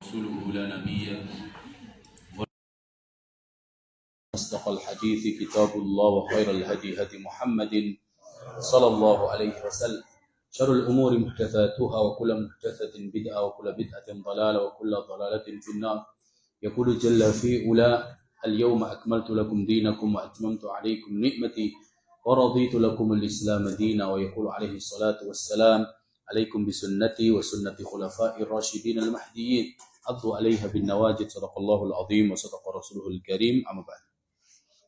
رسوله لا نبي أصدق الحديث كتاب الله وخير الهدي هدي محمد صلى الله عليه وسلم شر الأمور محدثاتها وكل محدثة بدعة وكل بدعة ضلالة وكل ضلالة في النار يقول جل في أولى اليوم أكملت لكم دينكم وأتممت عليكم نعمتي ورضيت لكم الإسلام دينا ويقول عليه الصلاة والسلام عليكم بسنتي وسنة خلفاء الراشدين المهديين عضوا عليها بالنواجذ صدق الله العظيم وصدق رسوله الكريم أما بعد.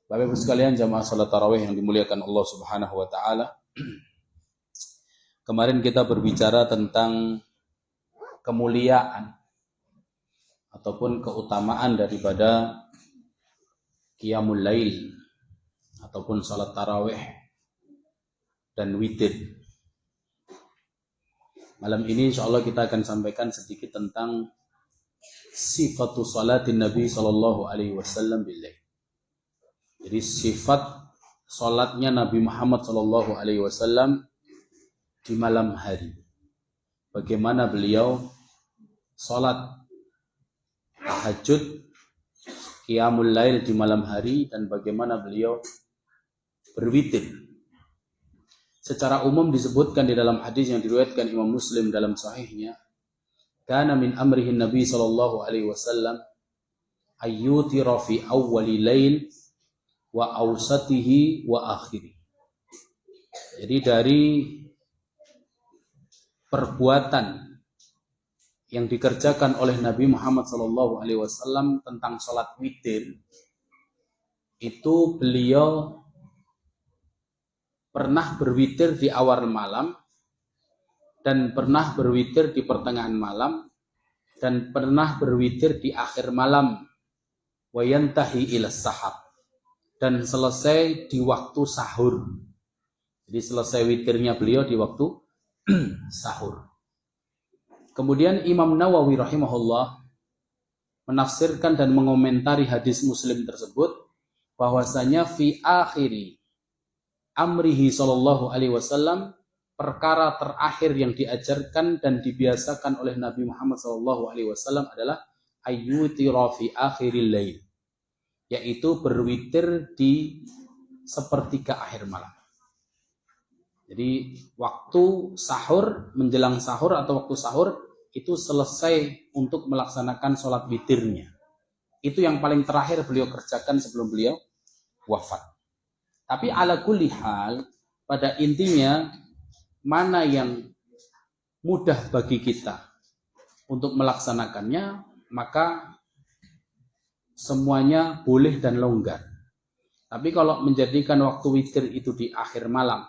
Bapak Ibu sekalian jamaah salat tarawih yang dimuliakan Allah Subhanahu wa taala. Kemarin kita berbicara tentang kemuliaan ataupun keutamaan daripada qiyamul lail ataupun salat tarawih dan witir. Malam ini insyaallah kita akan sampaikan sedikit tentang sifatu salatin Nabi sallallahu alaihi wasallam bil lail. Jadi sifat salatnya Nabi Muhammad sallallahu alaihi wasallam di malam hari. Bagaimana beliau salat tahajud, qiyamul lail di malam hari, dan bagaimana beliau berwitir. Secara umum disebutkan di dalam hadis yang diriwayatkan Imam Muslim dalam sahihnya, kana min amrihi Nabi sallallahu alaihi wasallam ayyutira fi awwali lail wa awsatihi wa akhiri. Jadi dari perbuatan yang dikerjakan oleh Nabi Muhammad sallallahu alaihi wasallam tentang salat witir, itu beliau pernah berwitir di awal malam dan pernah berwitir di pertengahan malam dan pernah berwitir di akhir malam, wa yantahi ila sahab, dan selesai di waktu sahur. Jadi selesai witirnya beliau di waktu sahur. Kemudian Imam Nawawi rahimahullah menafsirkan dan mengomentari hadis Muslim tersebut bahwasanya fi akhiri amrihi sallallahu alaihi wasallam, perkara terakhir yang diajarkan dan dibiasakan oleh Nabi Muhammad sallallahu alaihi wasallam adalah ayyutira fi akhiril lail, yaitu berwitir di sepertiga akhir malam. Jadi waktu sahur, menjelang sahur atau waktu sahur itu selesai untuk melaksanakan sholat witirnya. Itu yang paling terakhir beliau kerjakan sebelum beliau wafat. Tapi ala kulli hal, pada intinya mana yang mudah bagi kita untuk melaksanakannya, maka semuanya boleh dan longgar. Tapi kalau menjadikan waktu witir itu di akhir malam,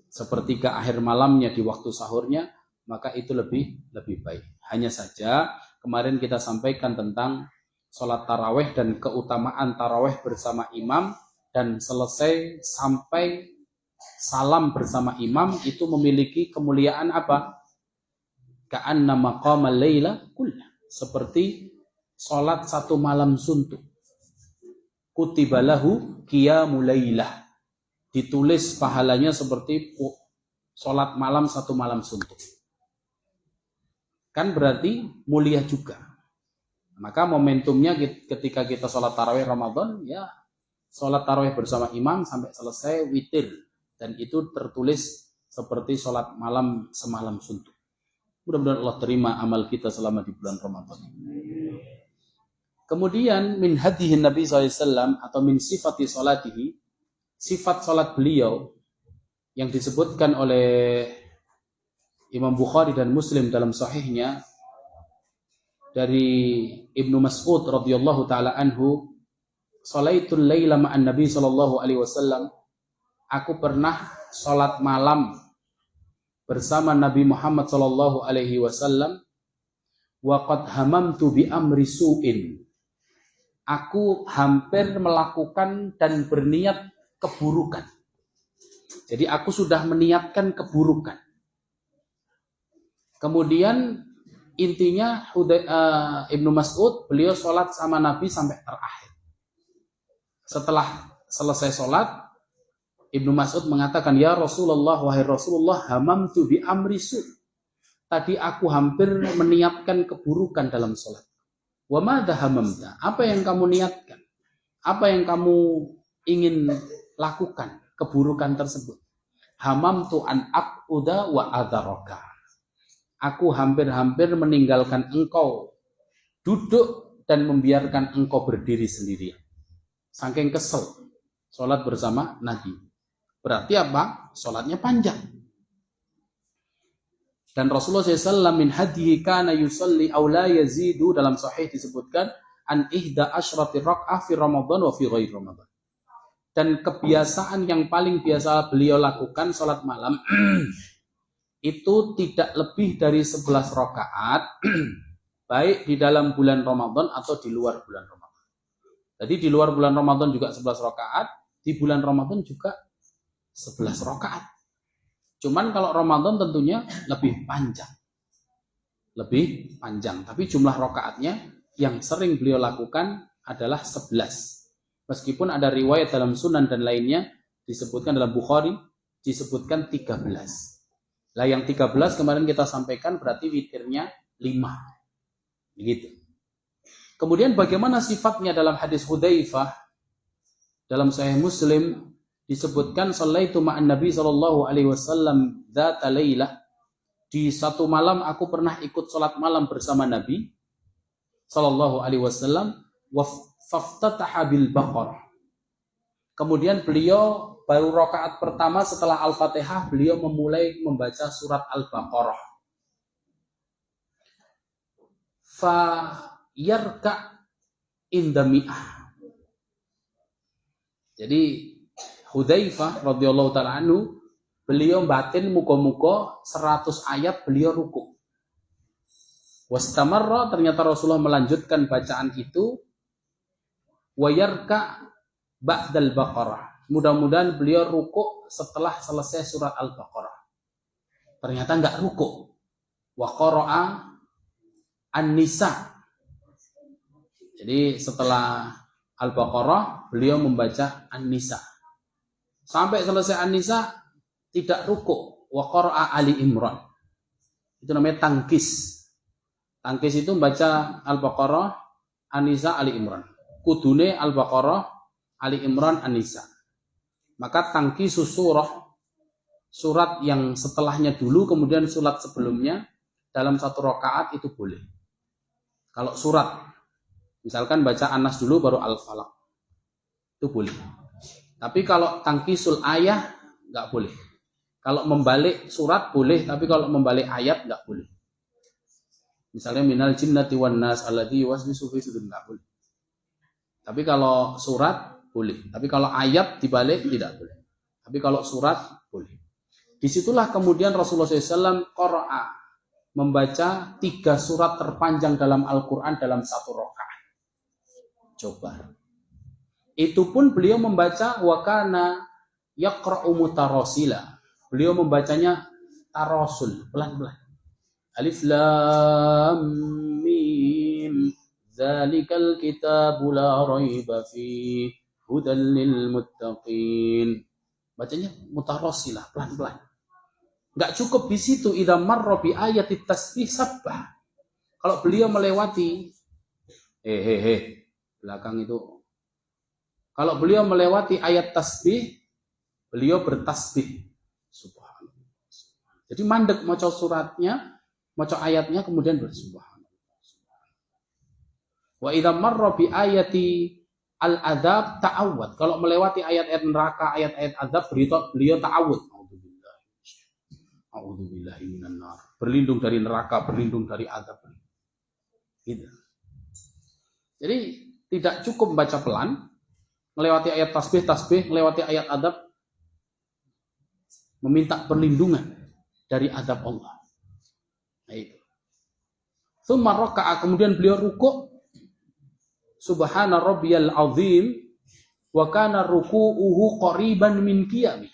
sepertiga akhir malamnya di waktu sahurnya, maka itu lebih baik. Hanya saja kemarin kita sampaikan tentang sholat tarawih dan keutamaan tarawih bersama imam, dan selesai sampai salam bersama imam itu memiliki kemuliaan apa? Ka'anna maqamal laila kullah, seperti sholat satu malam suntuk. Kutibalahu qiyamul lailah, ditulis pahalanya seperti sholat malam satu malam suntuk. Kan berarti mulia juga. Maka momentumnya ketika kita sholat tarawih Ramadan, ya sholat tarawih bersama imam sampai selesai witir, dan itu tertulis seperti sholat malam semalam suntuk. Mudah-mudahan Allah terima amal kita selama di bulan Ramadan. Kemudian min hadihi Nabi SAW atau min sifati salatihi, sifat salat beliau yang disebutkan oleh Imam Bukhari dan Muslim dalam sahihnya dari Ibnu Mas'ud radhiyallahu taala anhu, salaitul laila ma'an Nabi sallallahu alaihi wasallam, aku pernah salat malam bersama Nabi Muhammad sallallahu alaihi wasallam, wa qad hamamtu bi amri su'in, aku hampir melakukan dan berniat keburukan. Jadi aku sudah meniatkan keburukan. Kemudian intinya Ibnu Mas'ud, beliau sholat sama Nabi sampai terakhir. Setelah selesai sholat, Ibnu Mas'ud mengatakan, ya Rasulullah, wahai Rasulullah, hamamtu bi amri su', tadi aku hampir meniatkan keburukan dalam sholat. Wa madza hamamta? Apa yang kamu niatkan? Apa yang kamu ingin lakukan keburukan tersebut? Hamamtu an aquda wa adharaka. Aku hampir-hampir meninggalkan engkau duduk dan membiarkan engkau berdiri sendirian. Saking kesel sholat bersama Nabi. Berarti apa? Sholatnya panjang. Dan Rasulullah SAW min hadihi kana yusalli aw la yazidu, dalam sahih disebutkan an ihda asyrati rak'ah fi Ramadan wa fi ghairi Ramadan. Dan kebiasaan yang paling biasa beliau lakukan sholat malam itu tidak lebih dari 11 rakaat baik di dalam bulan Ramadan atau di luar bulan Ramadan. Jadi di luar bulan Ramadan juga 11 rakaat, di bulan Ramadan juga 11 rakaat. Cuman kalau Ramadan tentunya lebih panjang. Lebih panjang. Tapi jumlah rakaatnya yang sering beliau lakukan adalah 11. Meskipun ada riwayat dalam Sunan dan lainnya, disebutkan dalam Bukhari, disebutkan 13. Lah yang 13 kemarin kita sampaikan berarti witirnya 5. Begitu. Kemudian bagaimana sifatnya dalam hadis Hudzaifah? Dalam Sahih Muslim, disebutkan sallaitu ma'an Nabi sallallahu alaihi wasallam dzata lailah, di satu malam aku pernah ikut salat malam bersama Nabi sallallahu alaihi wasallam, wa faftataha bil Baqarah. Kemudian beliau baru rakaat pertama setelah Al-Fatihah beliau memulai membaca surat Al-Baqarah. Fa yarka inda mi'ah. Jadi Hudzaifah radhiyallahu taala anhu, beliau batin muga-muga 100 ayat beliau ruku. Wastamarra, ternyata Rasulullah melanjutkan bacaan itu, wa yarka ba'dal Baqarah. Mudah-mudahan beliau ruku setelah selesai surat Al-Baqarah. Ternyata enggak ruku. Wa qara'a An-Nisa. Jadi setelah Al-Baqarah beliau membaca An-Nisa. Sampai selesai An-Nisa tidak ruku. Wa qara'a Ali Imran. Itu namanya tangkis. Tangkis itu membaca Al-Baqarah, An-Nisa, Ali Imran. Kudune Al-Baqarah, Ali Imran, An-Nisa. Maka tangkis surah, surat yang setelahnya dulu kemudian surat sebelumnya dalam satu rakaat itu boleh. Kalau surat, misalkan baca An-Nas dulu baru Al-Falaq, itu boleh. Tapi kalau tangkisul ayah nggak boleh. Kalau membalik surat boleh, tapi kalau membalik ayat nggak boleh. Misalnya minal jinnati wan nas alladzi yuwaswisu fi sudur, nggak boleh. Tapi kalau surat boleh. Tapi kalau ayat dibalik tidak boleh. Tapi kalau surat boleh. Disitulah kemudian Rasulullah SAW qara'a, membaca 3 surat terpanjang dalam Al-Quran dalam satu rakaat. Coba. Itu pun beliau membaca wa kana yaqra'u mutarasila. Beliau membacanya tarasul, pelan-pelan. Alif lam mim dzalikal kitabu la raiba fi hudal lil muttaqin. Bacanya mutarasilah, pelan-pelan. Enggak cukup di situ, idza marra bi ayatit tasbih sabbah. Kalau beliau melewati belakang itu. Kalau beliau melewati ayat tasbih, beliau bertasbih. Subhanallah. Jadi mandek maca suratnya, maca ayatnya kemudian bersubhanallah. Wa idza marra bi ayati al-adzab ta'awwad. Kalau melewati ayat-ayat neraka, ayat-ayat azab, beliau ta'awud. A'udzubillahi minan nar. Berlindung dari neraka, berlindung dari azab. Gitu. Jadi tidak cukup baca pelan, melewati ayat tasbih, melewati ayat adab, meminta perlindungan dari adab Allah. Nah itu. Tsumma raka'a, kemudian beliau rukuk. Subhana rabbiyal azim wa kana ruku'uhu qariban min qiyami.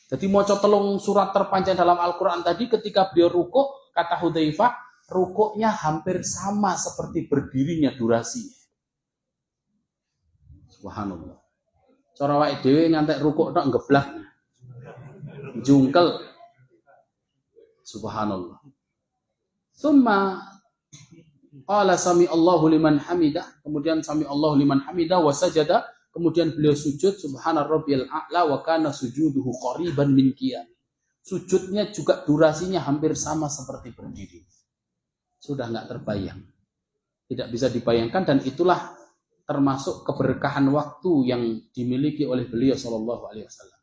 Jadi maca 3 surat terpanjang dalam Al-Qur'an tadi, ketika beliau rukuk, kata Hudzaifah, rukuknya hampir sama seperti berdirinya durasinya. Subhanallah. Cara awake dhewe ngantek rukuk tok ngeblak. Jungkel. Subhanallah. Tsumma qala sami Allahu liman hamidah, kemudian sami Allahu liman hamidah wa sajada, kemudian beliau sujud subhana rabbiyal a'la wa kana sujuduhu qariban min qiyam. Sujudnya juga durasinya hampir sama seperti berdiri. Sudah enggak terbayang. Tidak bisa dibayangkan, dan itulah termasuk keberkahan waktu yang dimiliki oleh beliau sallallahu alaihi wasallam.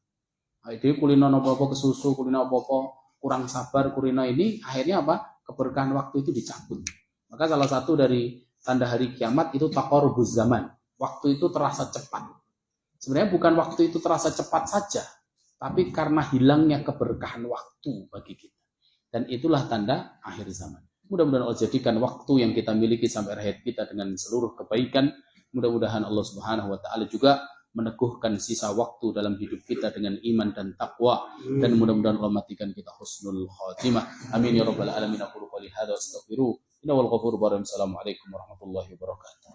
Itu kulino apa-apa kesusu, kulino apa-apa kurang sabar, kulino ini akhirnya apa? Keberkahan waktu itu dicabut. Maka salah satu dari tanda hari kiamat itu taqarrubuz zaman. Waktu itu terasa cepat. Sebenarnya bukan waktu itu terasa cepat saja, tapi karena hilangnya keberkahan waktu bagi kita. Dan itulah tanda akhir zaman. Mudah-mudahan Allah jadikan waktu yang kita miliki sampai akhir kita dengan seluruh kebaikan. Mudah-mudahan Allah Subhanahu wa taala juga meneguhkan sisa waktu dalam hidup kita dengan iman dan takwa, dan mudah-mudahan Allah matikan kita husnul khatimah. Amin ya rabbal alamin. Aku qouli hadza astaghfiru. Innahu al-ghafurur rahim. Assalamualaikum warahmatullahi wabarakatuh.